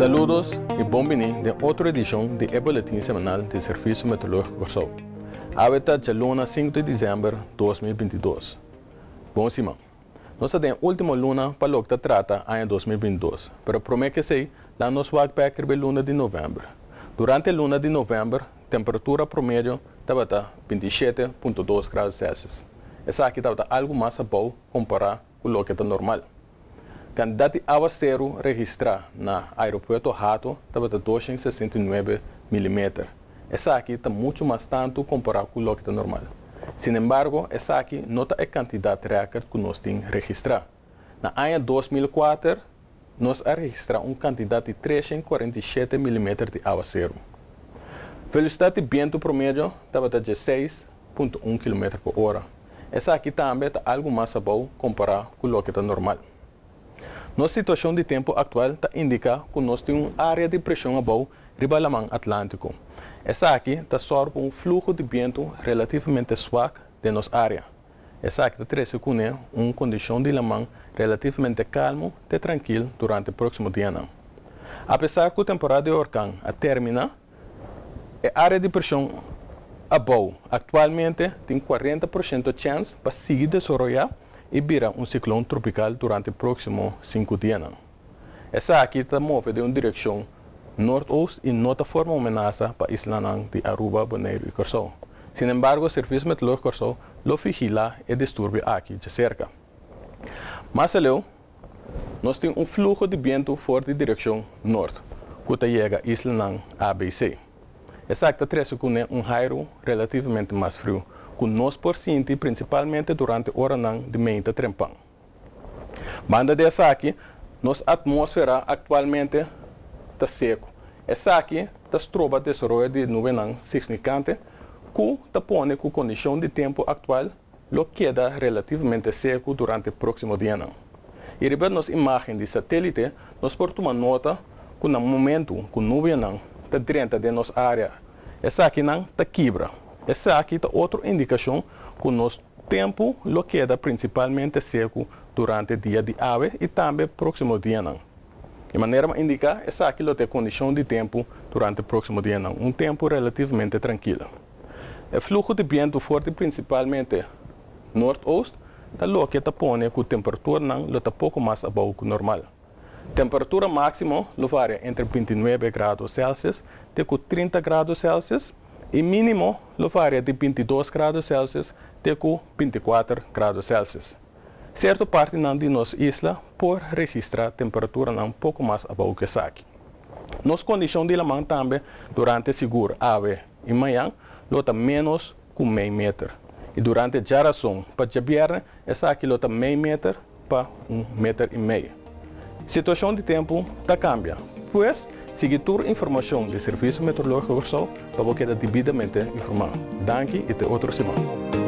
Saludos y bienvenidos a otra edición de Boletim Semanal del Servicio Meteorológico Corsó. Ahorita es luna 5 de diciembre 2022. Bom semana. Nós temos a última luna para o que trata año 2022, pero promete que sei, lá nos vai pegar a luna de novembro. Durante a luna de novembro, a temperatura promédio estava 27,2 graus Celsius. Essa aqui estava algo mais bom comparado com o que é normal. Quantidade de aguaceiro registrada no aeroporto Hato estava 269 mm. Essa aqui está muito mais tanto comparado com o que é normal. Sin embargo, essa aqui não é a quantidade recorde que nós temos registrado. No ano 2004, nós registramos uma quantidade de 347 mm de aguaceiro. Velocidade de vento promédio estava 16,1 km por hora. Essa aqui também está algo mais bom comparado com o que é normal. Nossa situação de tempo atual indica que nós temos uma área de pressão boa riba ao Atlântico. Essa aqui está sob um fluxo de vento relativamente suave de nossa área. Essa aqui está trazendo uma condição de lamão relativamente calma e tranquila durante o próximo dia. Apesar que a temporada de orcão termina, a área de pressão boa atualmente tem 40% de chance para seguir desenvolver e virar um ciclone tropical durante os próximos 5 dias. Essa aqui está movendo em direção norte-oeste e não forma uma ameaça para a isla de Aruba, Bonaire e Corsó. Sin embargo, o Serviço Meteorológico Corsó lo vigila e disturbe aqui de cerca. Mais além, nós temos um fluxo de vento forte em direção norte, que chega à isla ABC. Essa aqui está trazendo um raio relativamente mais frio, que nós por sentir principalmente durante a hora de meia trempão. Banda dessa aqui, nossa atmosfera atualmente está seco. Essa aqui está tropa de desenvolvimento de nuvem significante, que está pondo com a condição de tempo atual, lo queda relativamente seco durante o próximo dia. E depois nossa imagem de satélite, nós podemos tomar nota que no momento que a nuvem está dentro de nossa área, essa aqui está quebra. Essa aqui é outra indicação que o nosso tempo lo queda principalmente seco durante o dia de ave e também no próximo dia. De maneira a indicar, essa aqui é a condição de tempo durante o próximo dia, um tempo relativamente tranquilo. O fluxo de vento forte principalmente norte-oeste está lo que está pondo que a temperatura está pouco mais abaixo que o normal. A temperatura máxima varia entre 29 graus Celsius e 30 graus Celsius e mínimo varia de 22 graus Celsius até 24 graus Celsius. Certa parte de nossa isla pode registrar temperatura um pouco mais abaixo que essa aqui. Nossa condição de lamão também durante seguro ave e manhã lota menos que meio metro. E durante a geração para jabierne, essa aqui lota meio metro para 1,5 metro. Situação de tempo cambia, pois siga toda a informação do Serviço Meteorológico Corsó para você quedar devidamente informado. Danke e até outra semana.